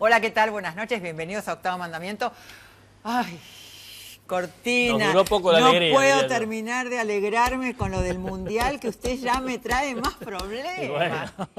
Hola, ¿qué tal? Buenas noches, bienvenidos a Octavo Mandamiento. Ay, Cortina, Nos duró poco la alegría, no puedo diría yo. terminar de alegrarme con lo del Mundial, que usted ya me trae más problemas. Bueno.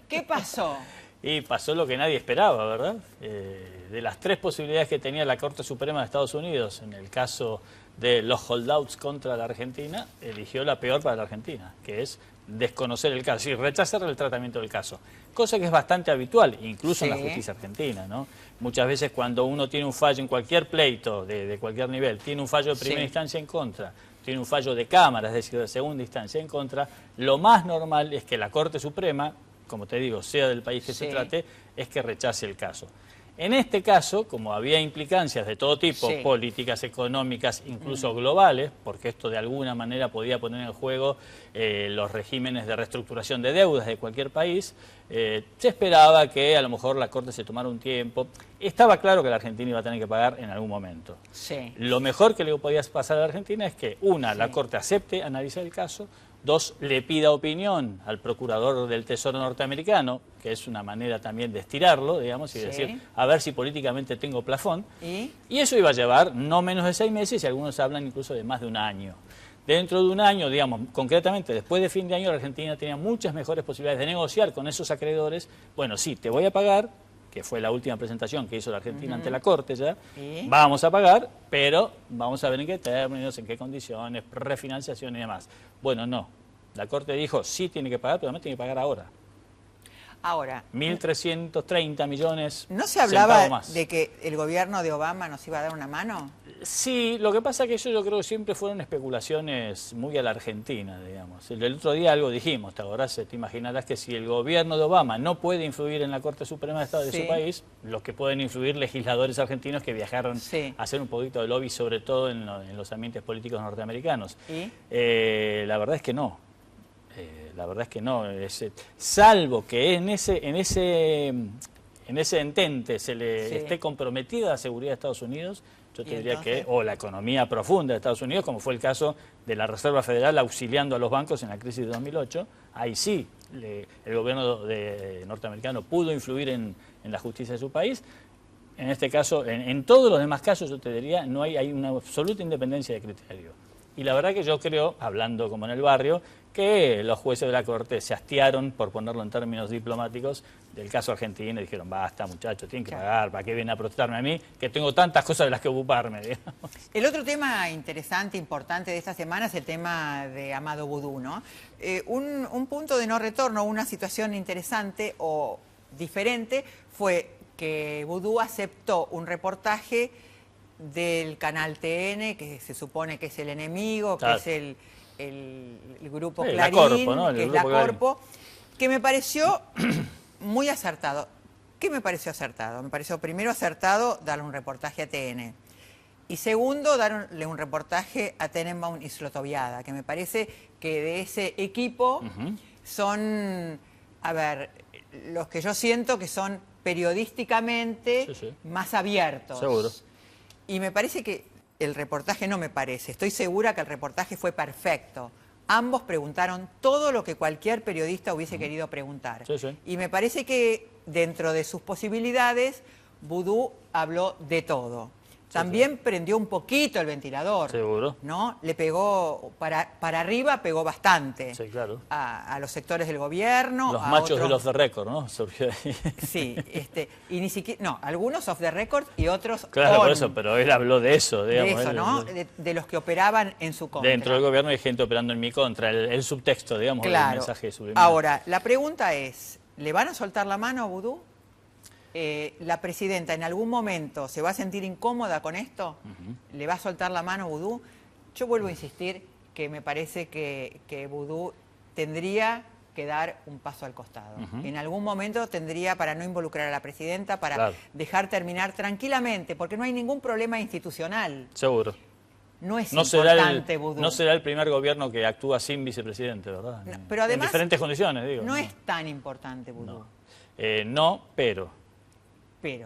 ¿Qué pasó? Y pasó lo que nadie esperaba, ¿verdad? De las tres posibilidades que tenía la Corte Suprema de Estados Unidos en el caso de los holdouts contra la Argentina, eligió la peor para la Argentina, que es desconocer el caso y rechazar el tratamiento del caso. Cosa que es bastante habitual, incluso en la justicia argentina, ¿no? Muchas veces cuando uno tiene un fallo en cualquier pleito de cualquier nivel, tiene un fallo de primera instancia en contra, tiene un fallo de Cámara, es decir, de segunda instancia en contra, lo más normal es que la Corte Suprema, como te digo, sea del país que se trate, es que rechace el caso. En este caso, como había implicancias de todo tipo, políticas, económicas, incluso globales, porque esto de alguna manera podía poner en juego los regímenes de reestructuración de deudas de cualquier país, se esperaba que a lo mejor la Corte se tomara un tiempo. Estaba claro que la Argentina iba a tener que pagar en algún momento. Lo mejor que le podía pasar a la Argentina es que, una, la Corte acepte analizar el caso; dos, le pida opinión al procurador del Tesoro norteamericano, que es una manera también de estirarlo, digamos, y decir, a ver si políticamente tengo plafón. Y eso iba a llevar no menos de 6 meses, y algunos hablan incluso de más de un año. Dentro de un año, digamos, concretamente después de fin de año, la Argentina tenía muchas mejores posibilidades de negociar con esos acreedores. Bueno, sí, te voy a pagar, que fue la última presentación que hizo la Argentina ante la Corte ya, vamos a pagar, pero vamos a ver en qué términos, en qué condiciones, refinanciación y demás. Bueno, no. La Corte dijo, sí tiene que pagar, pero además tiene que pagar ahora. Ahora, 1.330 millones. ¿no se hablaba de que el gobierno de Obama nos iba a dar una mano? Sí, lo que pasa es que eso yo creo que siempre fueron especulaciones muy a la Argentina, digamos. El otro día algo dijimos, te imaginarás que si el gobierno de Obama no puede influir en la Corte Suprema de Estado de su país, los que pueden influir legisladores argentinos que viajaron a hacer un poquito de lobby, sobre todo en los ambientes políticos norteamericanos. La verdad es que no. La verdad es que no. Salvo que en ese entente se le esté comprometida la seguridad de Estados Unidos, yo te diría que, o la economía profunda de Estados Unidos, como fue el caso de la Reserva Federal auxiliando a los bancos en la crisis de 2008, ahí sí el gobierno norteamericano pudo influir en la justicia de su país. En este caso, en todos los demás casos, yo te diría, no hay una absoluta independencia de criterio. Y la verdad que yo creo, hablando como en el barrio, que los jueces de la Corte se hastiaron, por ponerlo en términos diplomáticos, del caso argentino y dijeron, basta muchachos, tienen que pagar, ¿para qué vienen a protestarme a mí? Que tengo tantas cosas de las que ocuparme, digamos. El otro tema interesante, importante de esta semana es el tema de Amado Vudú, ¿no? Un punto de no retorno, una situación interesante o diferente fue que Vudú aceptó un reportaje del canal TN, que se supone que es el enemigo, que es el grupo Clarín, la Corpo, ¿no? que es la Corpo, que me pareció muy acertado. ¿Qué me pareció acertado? Me pareció primero acertado darle un reportaje a TN. Y segundo, darle un reportaje a Tenenbaum y Slotoviada, que me parece que de ese equipo son, a ver, los que yo siento que son periodísticamente más abiertos. Seguro. Y me parece que el reportaje, no me parece, estoy segura que el reportaje fue perfecto. Ambos preguntaron todo lo que cualquier periodista hubiese querido preguntar. Y me parece que dentro de sus posibilidades, Vudú habló de todo. También prendió un poquito el ventilador. Seguro. ¿No? Le pegó, para arriba pegó bastante. Sí, claro. A los sectores del gobierno. Los machos de los off the record, ¿no? Surgió ahí. Sí, y ni siquiera, no, algunos off the record y otros claro, por eso, pero él habló de eso, digamos. De eso, ¿no? De los que operaban en su contra. Dentro del gobierno hay gente operando en mi contra, el subtexto, digamos, del mensaje subliminal. Ahora, la pregunta es, ¿le van a soltar la mano a Vudú? ¿La presidenta en algún momento se va a sentir incómoda con esto? ¿Le va a soltar la mano a Vudú? Yo vuelvo a insistir que me parece que Vudú tendría que dar un paso al costado. En algún momento tendría, para no involucrar a la presidenta, para dejar terminar tranquilamente, porque no hay ningún problema institucional. Seguro. No es importante Vudú. No será el primer gobierno que actúa sin vicepresidente, ¿verdad? No, pero además, en diferentes condiciones, digo. No es tan importante Vudú. No, pero...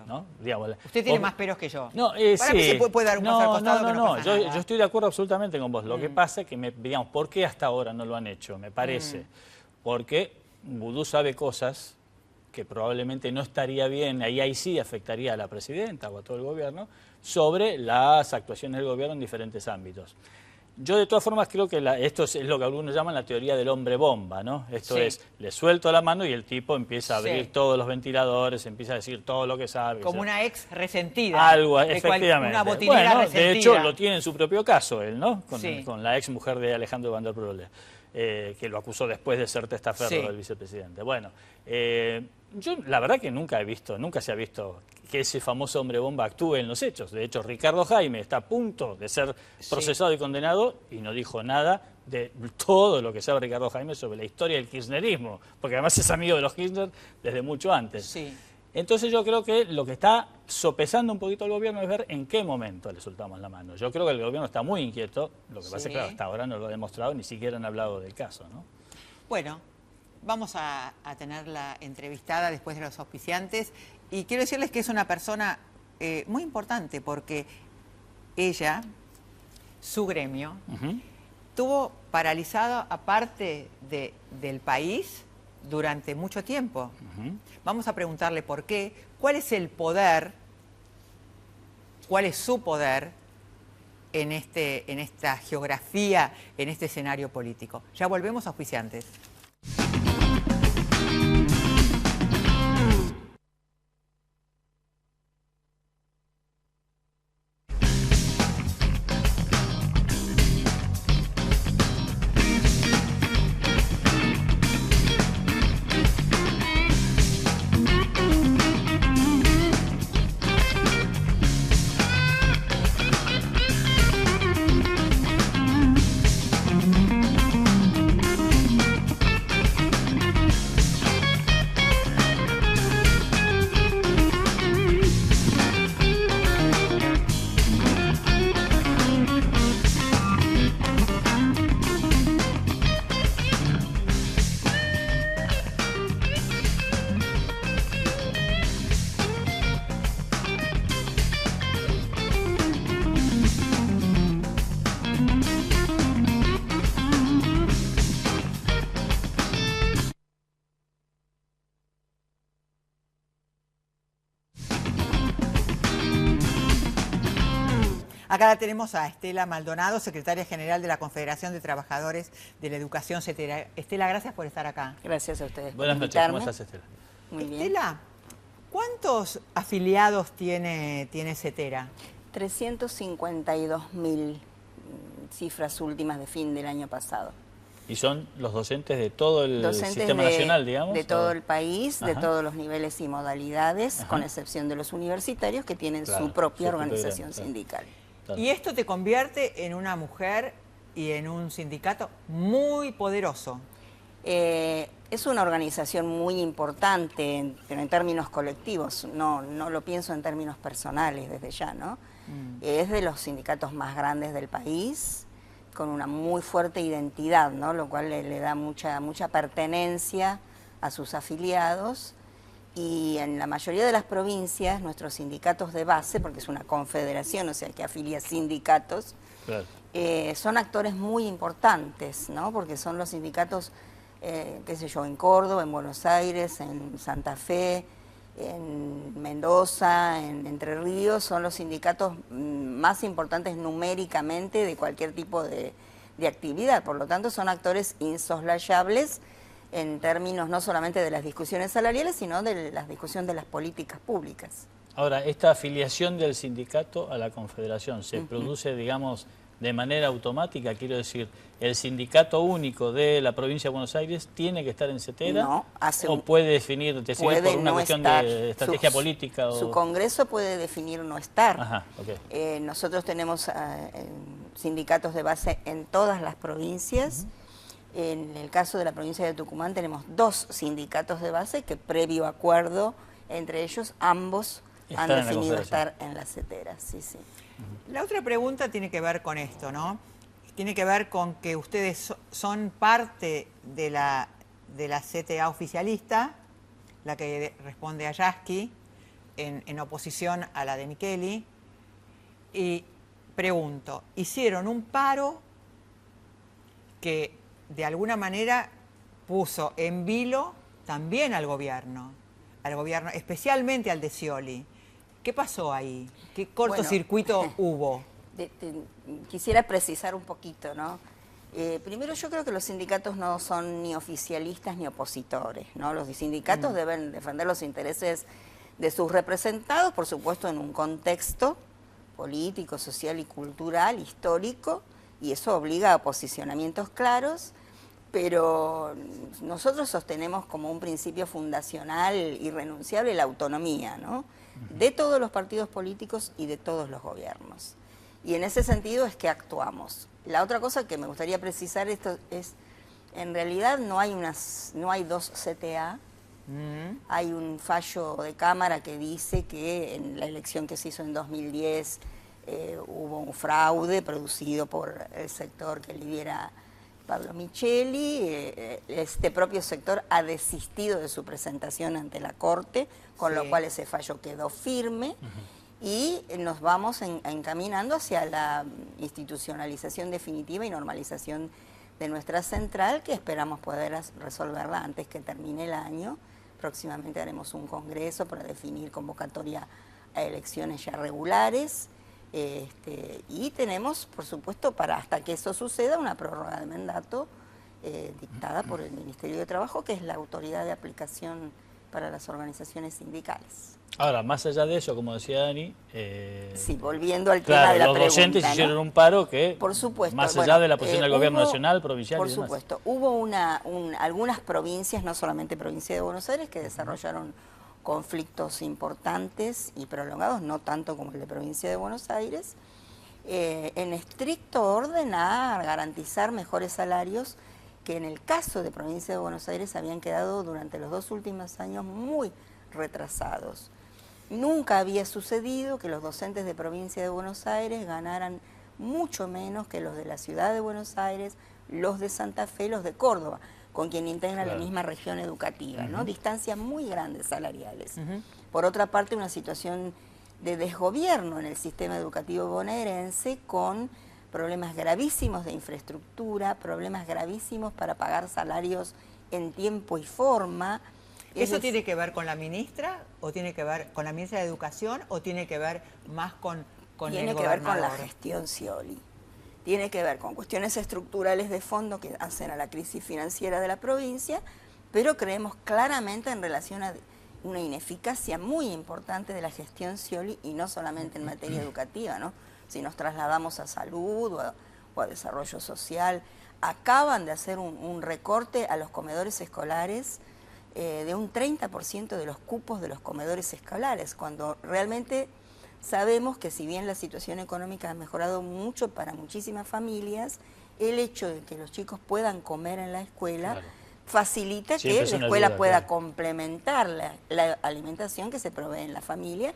¿no? Digamos, usted tiene más peros que yo. No, para mí se puede dar un paso al costado. No, yo estoy de acuerdo absolutamente con vos. Lo que pasa es que, digamos, ¿por qué hasta ahora no lo han hecho? Me parece. Porque Vudú sabe cosas que probablemente no estaría bien, ahí sí afectaría a la presidenta o a todo el gobierno, sobre las actuaciones del gobierno en diferentes ámbitos. Yo de todas formas creo que esto es lo que algunos llaman la teoría del hombre bomba, ¿no? Esto es, le suelto la mano y el tipo empieza a abrir todos los ventiladores, empieza a decir todo lo que sabe. Como una ex resentida. Algo, efectivamente. Una botinera resentida. De hecho, lo tiene en su propio caso él, ¿no? Con la ex mujer de Alejandro Van der Broele, que lo acusó después de ser testaferro del vicepresidente. Bueno, yo la verdad que nunca se ha visto que ese famoso hombre bomba actúe en los hechos. De hecho, Ricardo Jaime está a punto de ser procesado y condenado y no dijo nada de todo lo que sabe Ricardo Jaime sobre la historia del kirchnerismo, porque además es amigo de los Kirchner desde mucho antes. Sí. Entonces yo creo que lo que está sopesando un poquito el gobierno es ver en qué momento le soltamos la mano. Yo creo que el gobierno está muy inquieto, lo que pasa es que claro, hasta ahora no lo ha demostrado, ni siquiera han hablado del caso, ¿no? Bueno, vamos a tenerla entrevistada después de los auspiciantes y quiero decirles que es una persona muy importante porque ella, su gremio, tuvo paralizado a parte del país durante mucho tiempo. Vamos a preguntarle por qué, cuál es el poder, cuál es su poder en esta geografía, en este escenario político. Ya volvemos a auspiciantes. Acá la tenemos a Estela Maldonado, secretaria general de la Confederación de Trabajadores de la Educación, CETERA. Estela, gracias por estar acá. Gracias a ustedes. Buenas noches, ¿cómo estás, Estela? Muy bien. Estela, ¿cuántos afiliados tiene CETERA? 352.000 cifras últimas de fin del año pasado. ¿Y son los docentes de todo el sistema nacional, digamos? De todo el país, de todos los niveles y modalidades, con excepción de los universitarios que tienen su propia organización sindical. Claro. Y esto te convierte en una mujer y en un sindicato muy poderoso. Es una organización muy importante, pero en términos colectivos, no lo pienso en términos personales desde ya, ¿no? Es de los sindicatos más grandes del país, con una muy fuerte identidad, ¿no? Lo cual le da mucha pertenencia a sus afiliados. Y en la mayoría de las provincias, nuestros sindicatos de base, porque es una confederación, o sea, que afilia sindicatos, claro, son actores muy importantes, ¿no? Porque son los sindicatos, qué sé yo, en Córdoba, en Buenos Aires, en Santa Fe, en Mendoza, en Entre Ríos, son los sindicatos más importantes numéricamente de cualquier tipo de actividad. Por lo tanto, son actores insoslayables en términos no solamente de las discusiones salariales, sino de la discusión de las políticas públicas. Ahora, esta afiliación del sindicato a la Confederación, ¿se produce, digamos, de manera automática? Quiero decir, ¿el sindicato único de la provincia de Buenos Aires tiene que estar en CETERA? No, ¿O puede definir, decidir por una cuestión de estrategia política? Su congreso puede definir no estar. Ajá, okay. Nosotros tenemos sindicatos de base en todas las provincias. En el caso de la provincia de Tucumán tenemos 2 sindicatos de base que previo acuerdo entre ellos ambos han definido estar en la CETERA. Sí, sí. La otra pregunta tiene que ver con esto, ¿no? Tiene que ver con que ustedes son parte de la CTA oficialista, la que responde a Yasky, en oposición a la de Micheli. Y pregunto, hicieron un paro que de alguna manera puso en vilo también al gobierno. al gobierno, especialmente al de Scioli. ¿Qué pasó ahí? ¿Qué cortocircuito hubo? Quisiera precisar un poquito, ¿no? Primero, yo creo que los sindicatos no son ni oficialistas ni opositores, ¿no? Los sindicatos deben defender los intereses de sus representados, por supuesto, en un contexto político, social y cultural, histórico, y eso obliga a posicionamientos claros, pero nosotros sostenemos como un principio fundacional irrenunciable la autonomía, ¿no? De todos los partidos políticos y de todos los gobiernos. Y en ese sentido es que actuamos. La otra cosa que me gustaría precisar esto es, en realidad no hay dos CTA, hay un fallo de Cámara que dice que en la elección que se hizo en 2010 hubo un fraude producido por el sector que lidera Pablo Micheli. Este propio sector ha desistido de su presentación ante la Corte, con lo cual ese fallo quedó firme. Y nos vamos encaminando hacia la institucionalización definitiva y normalización de nuestra central, que esperamos poder resolverla antes que termine el año. Próximamente haremos un congreso para definir convocatoria a elecciones ya regulares. Y tenemos, por supuesto, hasta que eso suceda, una prórroga de mandato dictada por el Ministerio de Trabajo, que es la autoridad de aplicación para las organizaciones sindicales. Ahora, más allá de eso, como decía Dani... sí, volviendo al tema de la pregunta, los docentes hicieron un paro que, por supuesto, más allá de la posición del gobierno nacional, provincial por y demás. supuesto, hubo algunas provincias, no solamente provincia de Buenos Aires, que desarrollaron conflictos importantes y prolongados, no tanto como el de provincia de Buenos Aires, en estricto orden a garantizar mejores salarios que en el caso de provincia de Buenos Aires habían quedado durante los 2 últimos años muy retrasados. Nunca había sucedido que los docentes de provincia de Buenos Aires ganaran mucho menos que los de la ciudad de Buenos Aires, los de Santa Fe, los de Córdoba, con quien integran la misma región educativa, ¿no? Distancias muy grandes salariales. Por otra parte, una situación de desgobierno en el sistema educativo bonaerense, con problemas gravísimos de infraestructura, problemas gravísimos para pagar salarios en tiempo y forma. ¿Eso tiene que ver con la ministra o tiene que ver con la ministra de Educación o tiene que ver más con el gobernador? Tiene que ver con la gestión Scioli. Tiene que ver con cuestiones estructurales de fondo que hacen a la crisis financiera de la provincia, pero creemos claramente en relación a una ineficacia muy importante de la gestión Scioli, y no solamente en materia educativa, ¿no? Si nos trasladamos a salud o a desarrollo social, acaban de hacer un recorte a los comedores escolares de un 30% de los cupos de los comedores escolares, cuando realmente sabemos que si bien la situación económica ha mejorado mucho para muchísimas familias, el hecho de que los chicos puedan comer en la escuela facilita que la escuela pueda complementar la alimentación que se provee en la familia,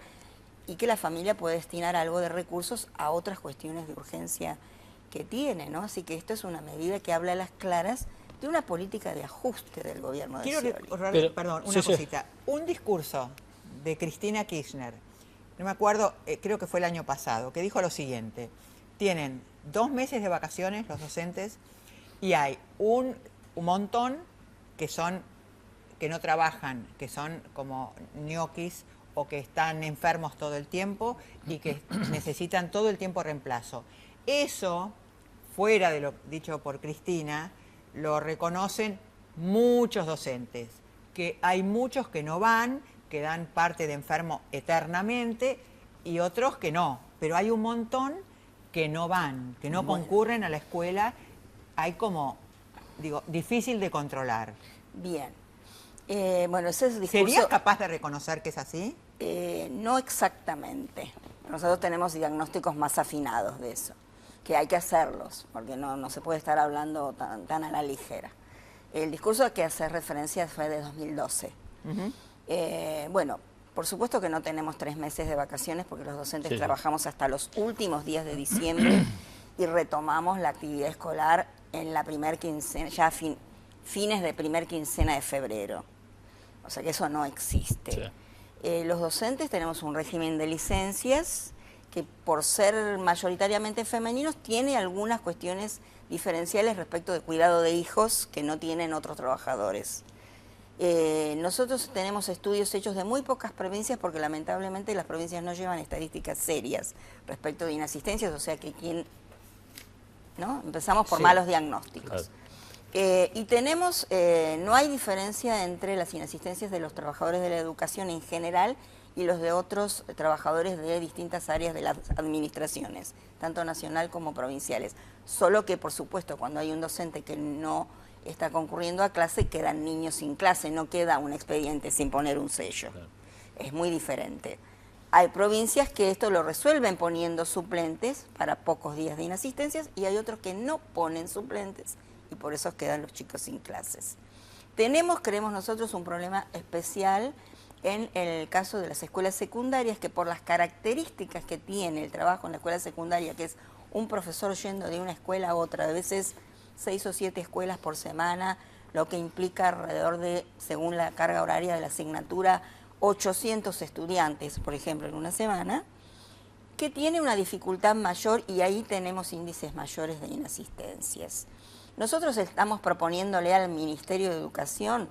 y que la familia puede destinar algo de recursos a otras cuestiones de urgencia que tiene, ¿no? Así que esto es una medida que habla a las claras de una política de ajuste del gobierno de Scioli. Perdón, una cosita. Un discurso de Cristina Kirchner, no me acuerdo, creo que fue el año pasado, que dijo lo siguiente: tienen 2 meses de vacaciones los docentes y hay un montón que no trabajan, que son como ñoquis o que están enfermos todo el tiempo y que necesitan todo el tiempo reemplazo. Eso, fuera de lo dicho por Cristina, lo reconocen muchos docentes, que hay muchos que no van, que dan parte de enfermo eternamente, y otros que no, pero hay un montón que no van, que no concurren a la escuela. Hay como, digo, difícil de controlar. Bien. Bueno, ese es discurso... ¿Serías capaz de reconocer que es así? No exactamente. Nosotros tenemos diagnósticos más afinados de eso, que hay que hacerlos, porque no se puede estar hablando tan a la ligera. El discurso al que hace referencia fue de 2012. Bueno, por supuesto que no tenemos 3 meses de vacaciones, porque los docentes trabajamos hasta los últimos días de diciembre y retomamos la actividad escolar en la primer quincena, ya fines de primer quincena de febrero. O sea que eso no existe. Los docentes tenemos un régimen de licencias que, por ser mayoritariamente femeninos, tiene algunas cuestiones diferenciales respecto de cuidado de hijos que no tienen otros trabajadores. Nosotros tenemos estudios hechos de muy pocas provincias porque lamentablemente las provincias no llevan estadísticas serias respecto de inasistencias, o sea que ¿no? Empezamos por malos diagnósticos. Claro. Y tenemos, no hay diferencia entre las inasistencias de los trabajadores de la educación en general y los de otros trabajadores de distintas áreas de las administraciones, tanto nacional como provinciales. Solo que, por supuesto, cuando hay un docente que no está concurriendo a clase, quedan niños sin clase, no queda un expediente sin poner un sello. Claro. Es muy diferente. Hay provincias que esto lo resuelven poniendo suplentes para pocos días de inasistencias y hay otros que no ponen suplentes y por eso quedan los chicos sin clases. Tenemos, creemos nosotros, un problema especial en el caso de las escuelas secundarias, que por las características que tiene el trabajo en la escuela secundaria, que es un profesor yendo de una escuela a otra, a veces 6 o 7 escuelas por semana, lo que implica alrededor de, según la carga horaria de la asignatura, 800 estudiantes, por ejemplo, en una semana, que tiene una dificultad mayor y ahí tenemos índices mayores de inasistencias. Nosotros estamos proponiéndole al Ministerio de Educación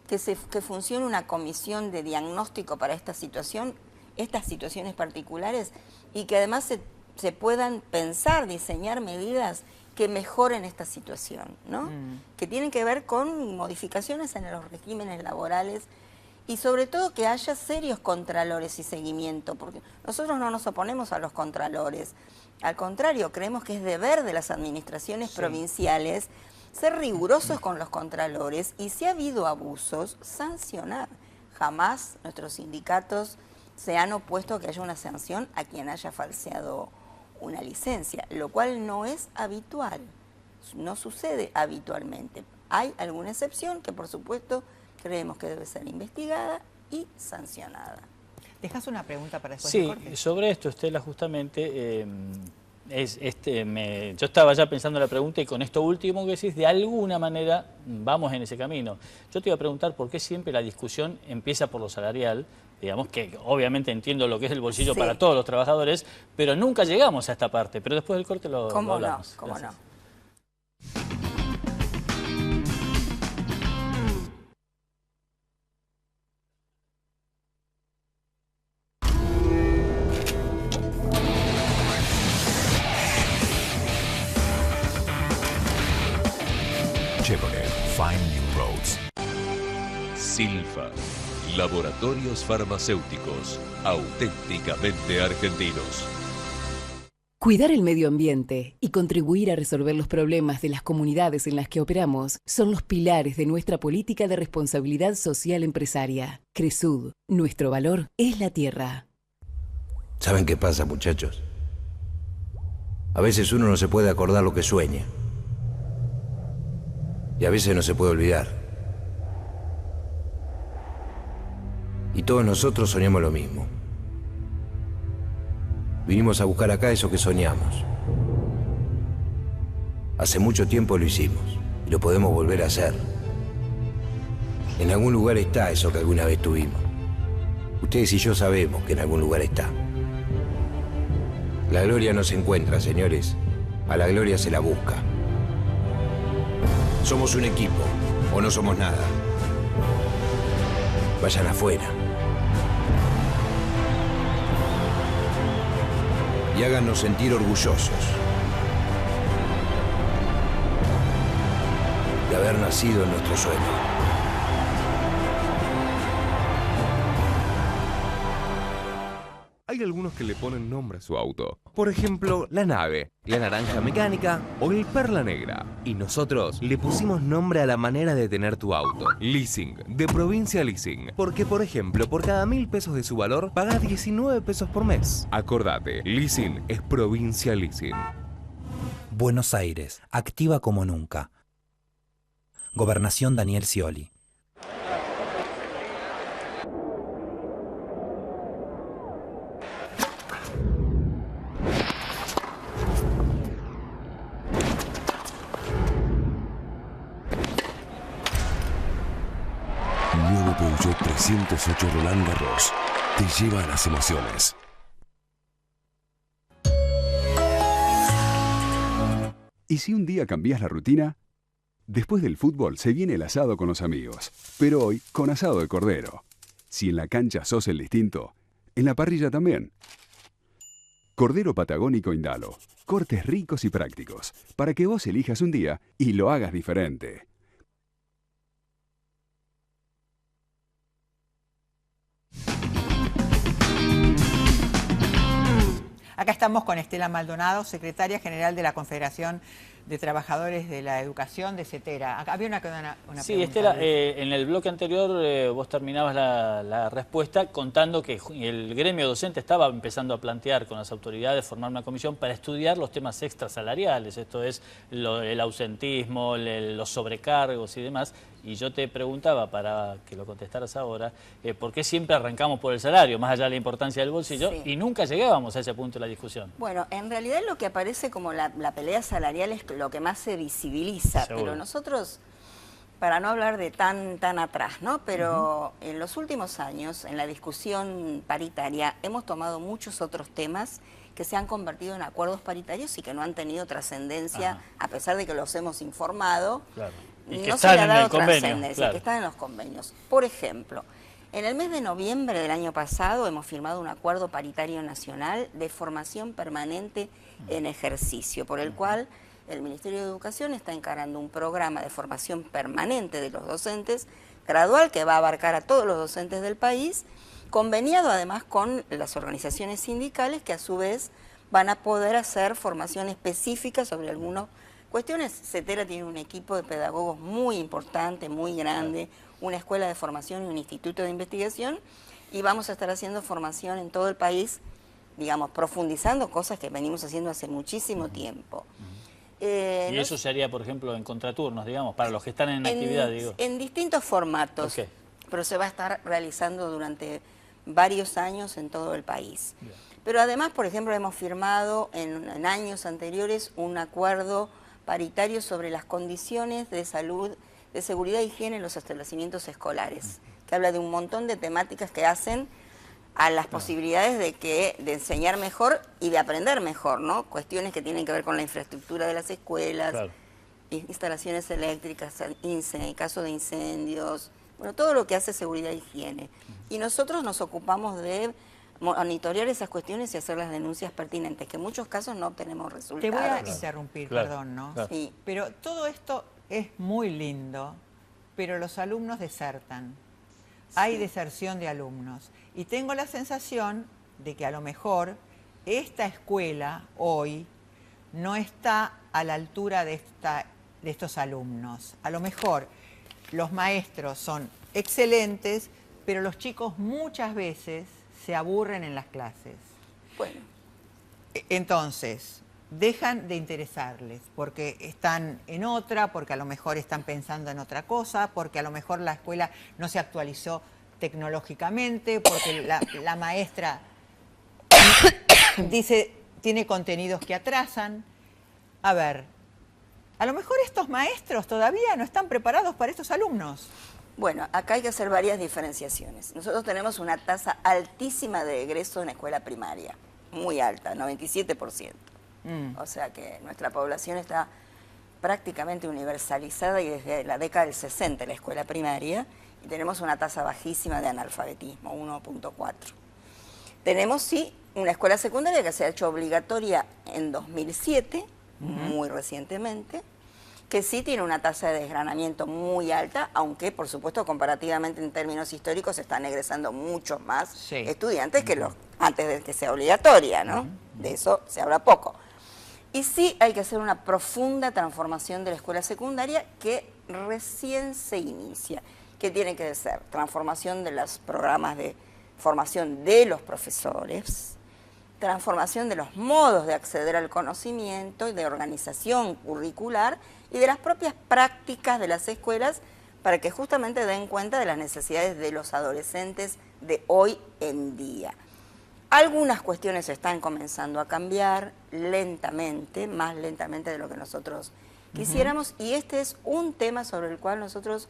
que funcione una comisión de diagnóstico para esta situación, estas situaciones particulares, y que además se puedan pensar, diseñar medidas que mejoren esta situación, ¿no? Que tienen que ver con modificaciones en los regímenes laborales y sobre todo que haya serios contralores y seguimiento, porque nosotros no nos oponemos a los contralores, al contrario, creemos que es deber de las administraciones provinciales ser rigurosos con los contralores y si ha habido abusos, sancionar. Jamás nuestros sindicatos se han opuesto a que haya una sanción a quien haya falseado una licencia, lo cual no es habitual, no sucede habitualmente. Hay alguna excepción que por supuesto creemos que debe ser investigada y sancionada. ¿Dejas una pregunta para después? Sí, sobre esto, Estela, justamente, yo estaba ya pensando en la pregunta y con esto último que decís, de alguna manera vamos en ese camino. Yo te iba a preguntar por qué siempre la discusión empieza por lo salarial, digamos que obviamente entiendo lo que es el bolsillo para todos los trabajadores, pero nunca llegamos a esta parte, pero después del corte lo hablamos. ¿Cómo no? Chevrolet, Find New Roads. Silfa, laboratorios farmacéuticos, auténticamente argentinos. Cuidar el medio ambiente y contribuir a resolver los problemas de las comunidades en las que operamos son los pilares de nuestra política de responsabilidad social empresaria. Cresud, nuestro valor es la tierra. ¿Saben qué pasa, muchachos? A veces uno no se puede acordar lo que sueña. Y a veces no se puede olvidar. Y todos nosotros soñamos lo mismo. Vinimos a buscar acá eso que soñamos. Hace mucho tiempo lo hicimos y lo podemos volver a hacer. En algún lugar está eso que alguna vez tuvimos. Ustedes y yo sabemos que en algún lugar está. La gloria no se encuentra, señores. A la gloria se la busca. Somos un equipo, o no somos nada. Vayan afuera. Y háganos sentir orgullosos de haber nacido en nuestro sueño. Hay algunos que le ponen nombre a su auto. Por ejemplo, la nave, la naranja mecánica o el perla negra. Y nosotros le pusimos nombre a la manera de tener tu auto. Leasing, de Provincia Leasing. Porque, por ejemplo, por cada 1.000 pesos de su valor, pagás 19 pesos por mes. Acordate, Leasing es Provincia Leasing. Buenos Aires, activa como nunca. Gobernación Daniel Scioli. Peugeot 308 Roland Garros te lleva a las emociones. ¿Y si un día cambias la rutina? Después del fútbol se viene el asado con los amigos, pero hoy con asado de cordero. Si en la cancha sos el distinto, en la parrilla también. Cordero Patagónico Indalo. Cortes ricos y prácticos, para que vos elijas un día y lo hagas diferente. Acá estamos con Estela Maldonado, secretaria general de la Confederación de Trabajadores de la Educación de CETERA. Acá había una sí, pregunta. Estela, en el bloque anterior vos terminabas la respuesta contando que el gremio docente estaba empezando a plantear con las autoridades formar una comisión para estudiar los temas extrasalariales, esto es el ausentismo, los sobrecargos y demás. Y yo te preguntaba, para que lo contestaras ahora, ¿por qué siempre arrancamos por el salario, más allá de la importancia del bolsillo, Sí. y nunca llegábamos a ese punto de la discusión? Bueno, en realidad lo que aparece como la pelea salarial es lo que más se visibiliza, Seguro. pero nosotros, para no hablar de tan atrás, ¿no? Pero en los últimos años, en la discusión paritaria, hemos tomado muchos otros temas que se han convertido en acuerdos paritarios y que no han tenido trascendencia, a pesar de que los hemos informado. Claro. Y que No se están le ha en dado el convenio, trascendencia, claro. que están en los convenios. Por ejemplo, en el mes de noviembre del año pasado hemos firmado un acuerdo paritario nacional de formación permanente en ejercicio, por el cual el Ministerio de Educación está encarando un programa de formación permanente de los docentes, gradual, que va a abarcar a todos los docentes del país, conveniado además con las organizaciones sindicales, que a su vez van a poder hacer formación específica sobre algunas cuestiones. CETERA tiene un equipo de pedagogos muy importante, muy grande, una escuela de formación y un instituto de investigación, y vamos a estar haciendo formación en todo el país, digamos, profundizando cosas que venimos haciendo hace muchísimo tiempo. Y eso se haría, por ejemplo, en contraturnos, digamos, para los que están en actividad, digo. En distintos formatos, Ok. pero se va a estar realizando durante varios años en todo el país. Bien. Pero además, por ejemplo, hemos firmado en años anteriores un acuerdo paritario sobre las condiciones de salud, de seguridad e higiene en los establecimientos escolares, que habla de un montón de temáticas que hacen a las posibilidades de enseñar mejor y de aprender mejor, ¿no? Cuestiones que tienen que ver con la infraestructura de las escuelas, Claro. instalaciones eléctricas, en caso de incendios, bueno, todo lo que hace seguridad e higiene. Y nosotros nos ocupamos de monitorear esas cuestiones y hacer las denuncias pertinentes, que en muchos casos no obtenemos resultados. Te voy a interrumpir, Claro, perdón, ¿no? claro. Sí. Pero todo esto es muy lindo, pero los alumnos desertan. Hay deserción de alumnos. Y tengo la sensación de que a lo mejor esta escuela hoy no está a la altura de estos alumnos. A lo mejor los maestros son excelentes, pero los chicos muchas veces se aburren en las clases. Bueno, Entonces, dejan de interesarles porque están en otra, porque a lo mejor están pensando en otra cosa, porque a lo mejor la escuela no se actualizó tecnológicamente, porque la maestra dice, tiene contenidos que atrasan. A ver, a lo mejor estos maestros todavía no están preparados para estos alumnos. bueno, acá hay que hacer varias diferenciaciones. Nosotros tenemos una tasa altísima de egreso en la escuela primaria, muy alta, 97%. O sea que nuestra población está prácticamente universalizada y desde la década del 60 en la escuela primaria, y tenemos una tasa bajísima de analfabetismo, 1.4. Tenemos, sí, una escuela secundaria que se ha hecho obligatoria en 2007, muy recientemente, que sí tiene una tasa de desgranamiento muy alta, aunque, por supuesto, comparativamente en términos históricos están egresando muchos más estudiantes que los antes de que sea obligatoria, ¿no? De eso se habla poco. Y sí hay que hacer una profunda transformación de la escuela secundaria que recién se inicia, que tiene que ser transformación de los programas de formación de los profesores, transformación de los modos de acceder al conocimiento y de organización curricular y de las propias prácticas de las escuelas para que justamente den cuenta de las necesidades de los adolescentes de hoy en día. Algunas cuestiones están comenzando a cambiar lentamente, más lentamente de lo que nosotros quisiéramos, y este es un tema sobre el cual nosotros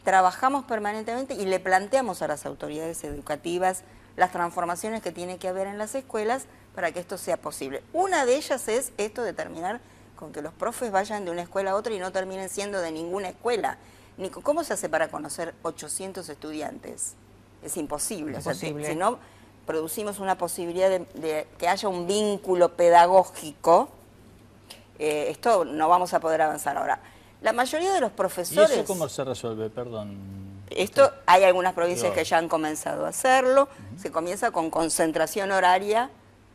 trabajamos permanentemente y le planteamos a las autoridades educativas las transformaciones que tiene que haber en las escuelas para que esto sea posible. Una de ellas es esto de terminar con que los profes vayan de una escuela a otra y no terminen siendo de ninguna escuela. Nico, ¿cómo se hace para conocer 800 estudiantes? Es imposible. Imposible. O sea, si no producimos una posibilidad de que haya un vínculo pedagógico, esto no vamos a poder avanzar. Ahora, la mayoría de los profesores... ¿Y eso cómo se resuelve? Perdón. Esto, hay algunas provincias que ya han comenzado a hacerlo. Se comienza con concentración horaria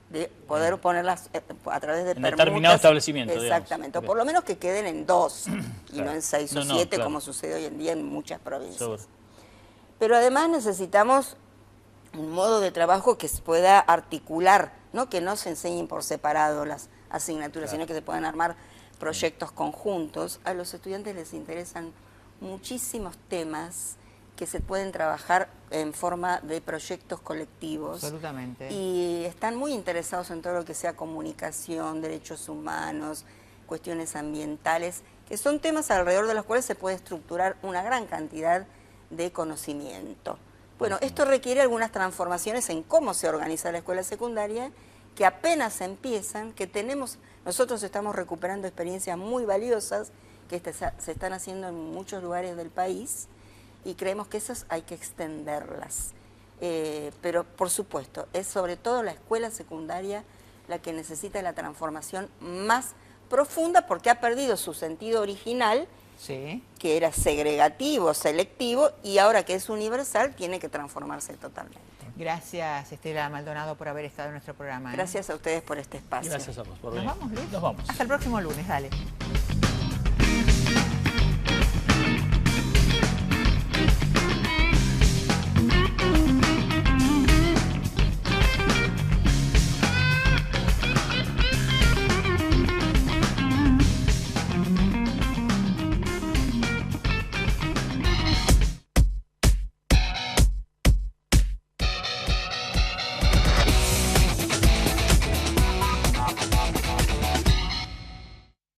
de poder ponerlas a través de permutas. Determinado establecimiento, exactamente, o digamos. por lo menos que queden en 2 y Claro. no en 6 o 7, claro. como sucede hoy en día en muchas provincias. Seguro. Pero además necesitamos un modo de trabajo que se pueda articular, ¿no? Que no se enseñen por separado las asignaturas, sino que se puedan armar proyectos conjuntos. A los estudiantes les interesan muchísimos temas que se pueden trabajar en forma de proyectos colectivos. Absolutamente. Y están muy interesados en todo lo que sea comunicación, derechos humanos, cuestiones ambientales, que son temas alrededor de los cuales se puede estructurar una gran cantidad de conocimiento. Bueno, esto requiere algunas transformaciones en cómo se organiza la escuela secundaria, que apenas empiezan, que nosotros estamos recuperando experiencias muy valiosas que se están haciendo en muchos lugares del país, y creemos que esas hay que extenderlas. Pero, por supuesto, es sobre todo la escuela secundaria la que necesita la transformación más profunda, porque ha perdido su sentido original, Sí. que era segregativo, selectivo, y ahora que es universal, tiene que transformarse totalmente. Gracias, Estela Maldonado, por haber estado en nuestro programa. Gracias a ustedes por este espacio. Gracias a vos por ¿Nos venir. vamos, Luis? Nos vamos. Hasta el próximo lunes, dale.